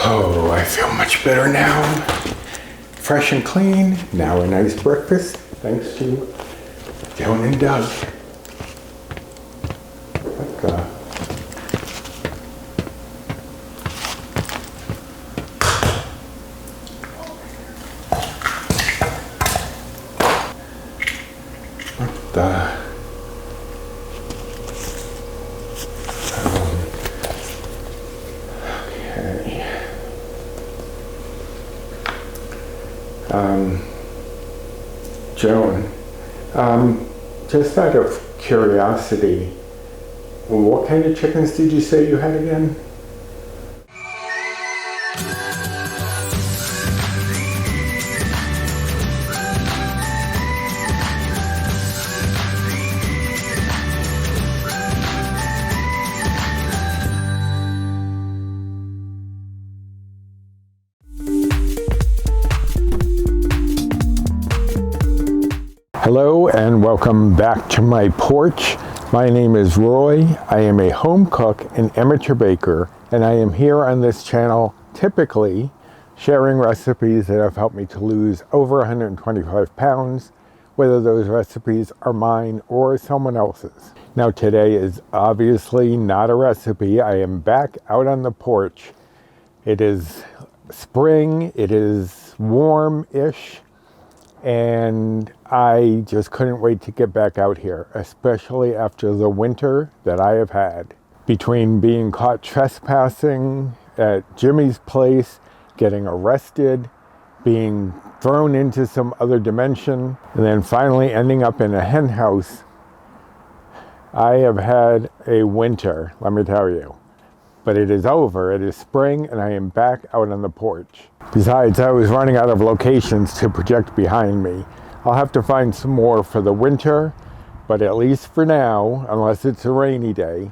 Oh, I feel much better now. Fresh and clean. Now a nice breakfast, thanks to Joan and Doug. Joan, just out of curiosity, what kind of chickens did you say you had again? Hello and welcome back to my porch. My name is Roy. I am a home cook and amateur baker, and I am here on this channel typically sharing recipes that have helped me to lose over 125 pounds, whether those recipes are mine or someone else's. Now today is obviously not a recipe. I am back out on the porch. It is spring, it is warm-ish, and I just couldn't wait to get back out here, especially after the winter that I have had. Between being caught trespassing at Jimmy's place, getting arrested, being thrown into some other dimension, and then finally ending up in a hen house, I have had a winter, let me tell you. But it is over, it is spring, and I am back out on the porch. Besides, I was running out of locations to project behind me. I'll have to find some more for the winter, but at least for now, unless it's a rainy day,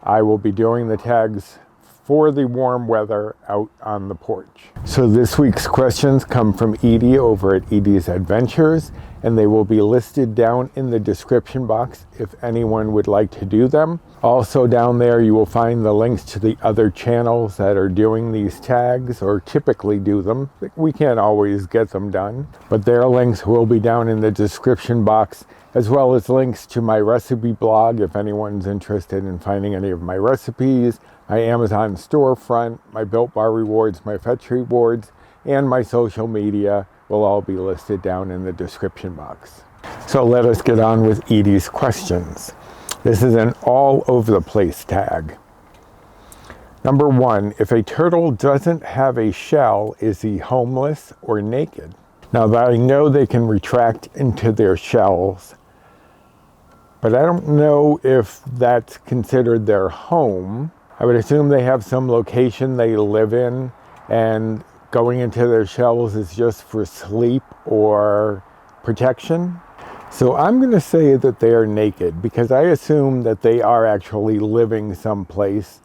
I will be doing the tags for the warm weather out on the porch. So this week's questions come from Edie over at Edie's Adventures, and they will be listed down in the description box if anyone would like to do them. Also down there you will find the links to the other channels that are doing these tags or typically do them. We can't always get them done, but their links will be down in the description box, as well as links to my recipe blog if anyone's interested in finding any of my recipes, my Amazon storefront, my Built Bar rewards, my Fetch rewards, and my social media will all be listed down in the description box. So let us get on with Edie's questions. This is an all over the place tag. Number 1, if a turtle doesn't have a shell, is he homeless or naked? Now that I know they can retract into their shells, but I don't know if that's considered their home. I would assume they have some location they live in, and going into their shells is just for sleep or protection. So I'm going to say that they are naked, because I assume that they are actually living someplace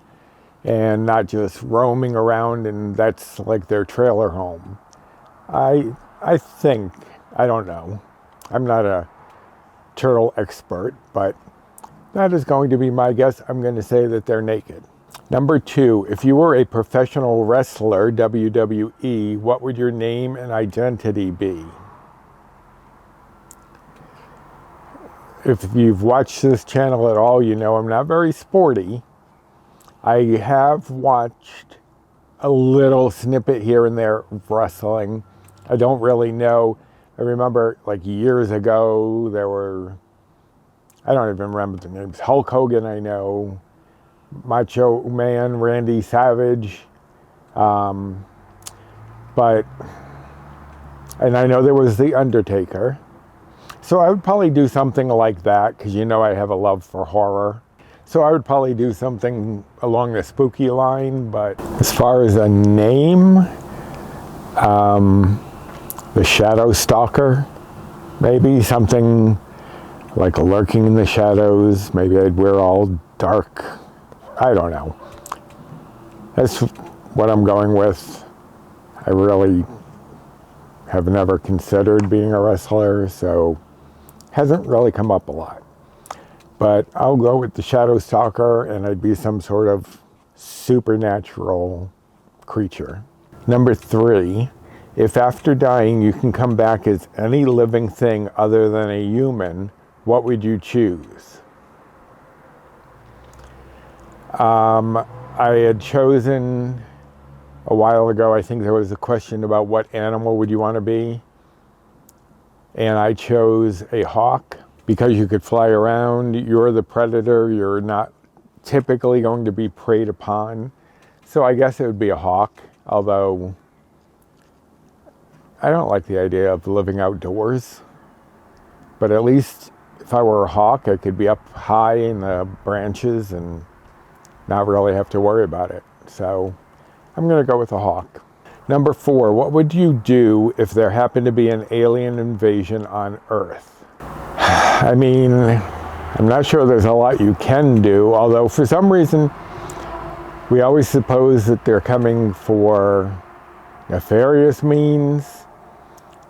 and not just roaming around and that's like their trailer home. I think, I don't know, I'm not a turtle expert, but that is going to be my guess. I'm going to say that they're naked. Number 2, if you were a professional wrestler, WWE, what would your name and identity be? If you've watched this channel at all, you know I'm not very sporty. I have watched a little snippet here and there of wrestling. I don't really know. I remember like years ago, there were, I don't even remember the names. Hulk Hogan, I know. Macho Man, Randy Savage. And I know there was The Undertaker. So I would probably do something like that, because you know I have a love for horror. So I would probably do something along the spooky line, but as far as a name, the Shadow Stalker, maybe something like lurking in the shadows. Maybe I'd wear all dark. I don't know. That's what I'm going with. I really have never considered being a wrestler, so hasn't really come up a lot. But I'll go with the Shadow Stalker, and I'd be some sort of supernatural creature. Number 3, if after dying you can come back as any living thing other than a human, what would you choose? I had chosen a while ago, I think there was a question about what animal would you want to be? And I chose a hawk because you could fly around, you're the predator, you're not typically going to be preyed upon. So I guess it would be a hawk, although I don't like the idea of living outdoors. But at least if I were a hawk, I could be up high in the branches and not really have to worry about it. So I'm going to go with a hawk. Number 4, what would you do if there happened to be an alien invasion on Earth? I mean, I'm not sure there's a lot you can do, although for some reason we always suppose that they're coming for nefarious means,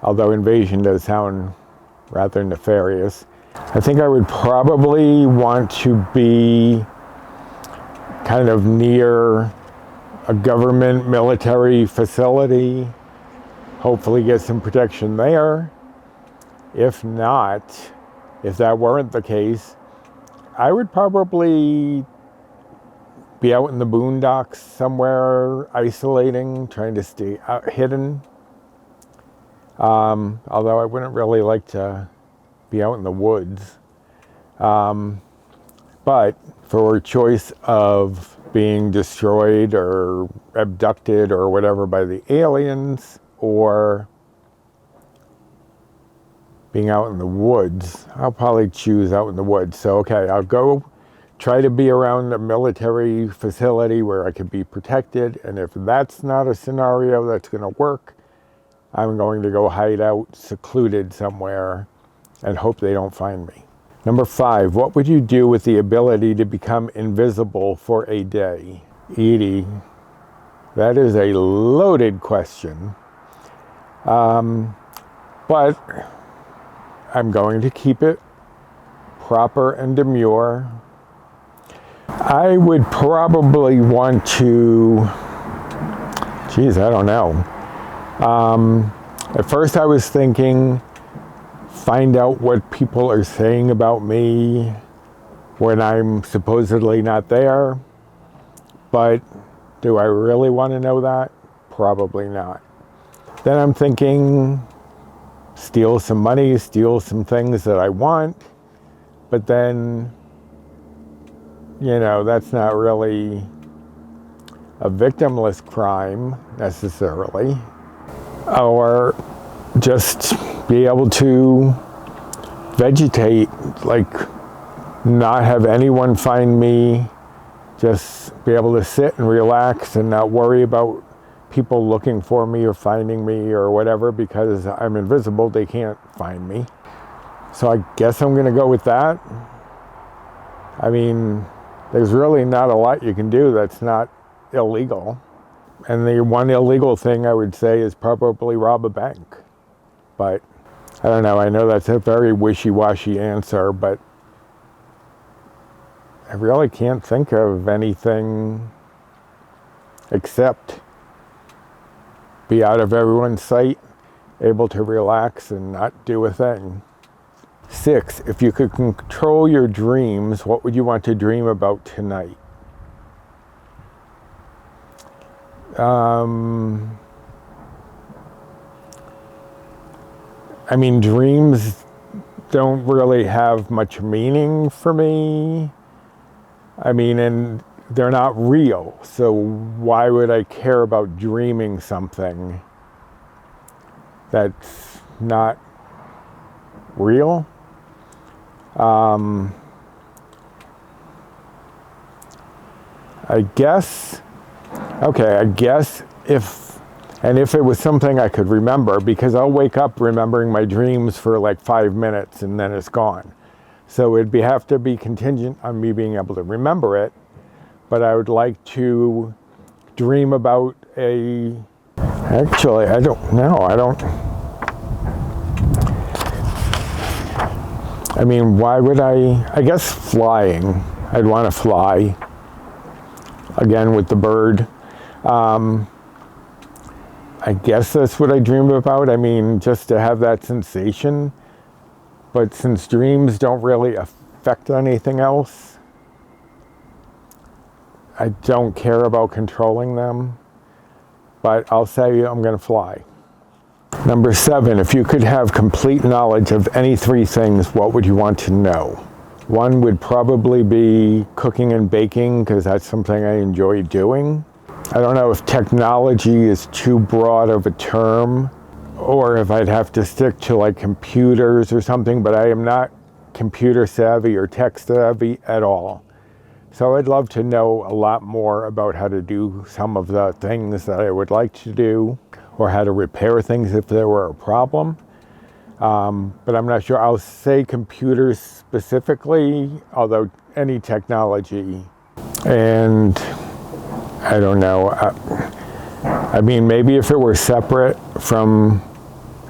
although invasion does sound rather nefarious. I think I would probably want to be kind of near a government military facility, hopefully get some protection there. If not, if that weren't the case, I would probably be out in the boondocks somewhere, isolating, trying to stay hidden. Although I wouldn't really like to be out in the woods. But for choice of being destroyed or abducted or whatever by the aliens, or being out in the woods, I'll probably choose out in the woods. So, okay, I'll go try to be around a military facility where I could be protected. And if that's not a scenario that's going to work, I'm going to go hide out secluded somewhere and hope they don't find me. Number 5, what would you do with the ability to become invisible for a day? Edie, that is a loaded question. But I'm going to keep it proper and demure. I would probably want to, I don't know. At first I was thinking, find out what people are saying about me when I'm supposedly not there. But do I really want to know that? Probably not. Then I'm thinking, steal some money, steal some things that I want. But then, that's not really a victimless crime necessarily. Or just be able to vegetate, like not have anyone find me, just be able to sit and relax and not worry about people looking for me or finding me or whatever, because I'm invisible, they can't find me. So I guess I'm going to go with that. I mean, there's really not a lot you can do that's not illegal. And the one illegal thing I would say is probably rob a bank. But I don't know, I know that's a very wishy-washy answer, but I really can't think of anything except be out of everyone's sight, able to relax and not do a thing. 6, if you could control your dreams, what would you want to dream about tonight? I mean, dreams don't really have much meaning for me. I mean, and they're not real. So why would I care about dreaming something that's not real? I guess if it was something I could remember, because I'll wake up remembering my dreams for like 5 minutes and then it's gone. So it'd have to be contingent on me being able to remember it, but I would like to dream about actually, I don't know, I mean, why would I guess flying. I'd want to fly, again with the bird. I guess that's what I dream about. I mean, just to have that sensation. But since dreams don't really affect anything else, I don't care about controlling them. But I'll say I'm going to fly. Number 7, if you could have complete knowledge of any 3 things, what would you want to know? 1 would probably be cooking and baking, because that's something I enjoy doing. I don't know if technology is too broad of a term, or if I'd have to stick to like computers or something, but I am not computer savvy or tech savvy at all. So I'd love to know a lot more about how to do some of the things that I would like to do, or how to repair things if there were a problem. But I'm not sure. I'll say computers specifically, although any technology. And I don't know. I mean, maybe if it were separate from,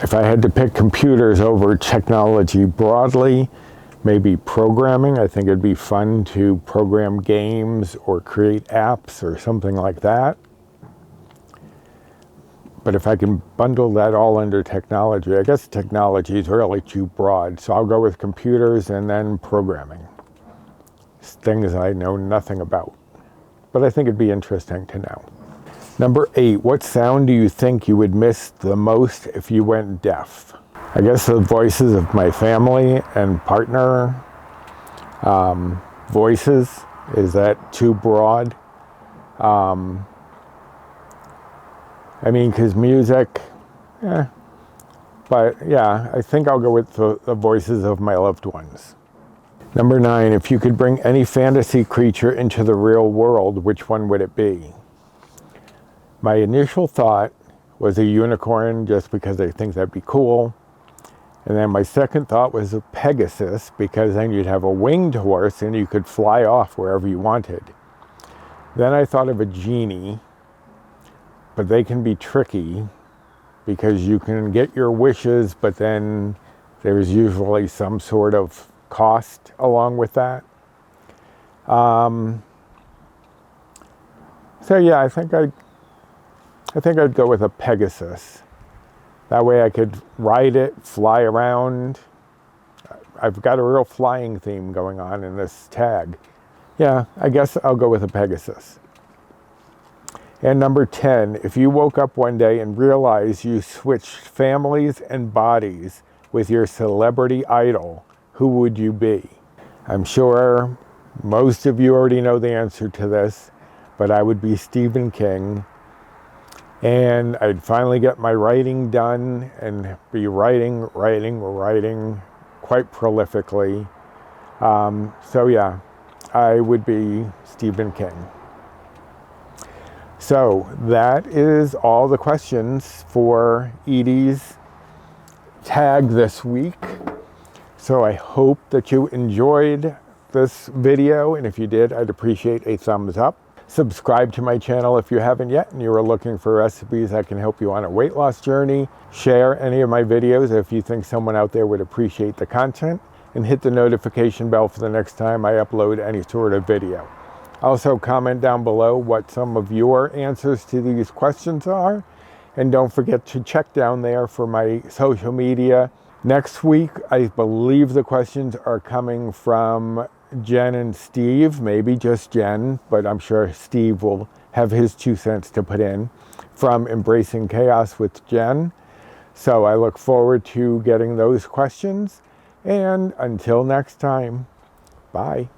if I had to pick computers over technology broadly, maybe programming. I think it'd be fun to program games or create apps or something like that. But if I can bundle that all under technology, I guess technology is really too broad. So I'll go with computers and then programming. It's things I know nothing about. But I think it'd be interesting to know. Number 8, what sound do you think you would miss the most if you went deaf? I guess the voices of my family and partner. Voices, is that too broad? I mean, because music, but yeah, I think I'll go with the voices of my loved ones. Number 9, if you could bring any fantasy creature into the real world, which one would it be? My initial thought was a unicorn, just because I think that'd be cool. And then my second thought was a Pegasus, because then you'd have a winged horse and you could fly off wherever you wanted. Then I thought of a genie, but they can be tricky because you can get your wishes, but then there's usually some sort of cost along with that. So yeah, I think I'd go with a Pegasus. That way I could ride it, fly around. I've got a real flying theme going on in this tag. Yeah, I guess I'll go with a Pegasus. And number 10, if you woke up one day and realized you switched families and bodies with your celebrity idol, who would you be? I'm sure most of you already know the answer to this, but I would be Stephen King. And I'd finally get my writing done and be writing quite prolifically. So yeah, I would be Stephen King. So that is all the questions for Edie's tag this week. So I hope that you enjoyed this video, and if you did, I'd appreciate a thumbs up. Subscribe to my channel if you haven't yet and you are looking for recipes that can help you on a weight loss journey. Share any of my videos if you think someone out there would appreciate the content, and hit the notification bell for the next time I upload any sort of video. Also comment down below what some of your answers to these questions are, and don't forget to check down there for my social media. Next week, I believe the questions are coming from Jen and Steve, maybe just Jen, but I'm sure Steve will have his 2 cents to put in, from Embracing Chaos with Jen. So I look forward to getting those questions, and until next time, bye.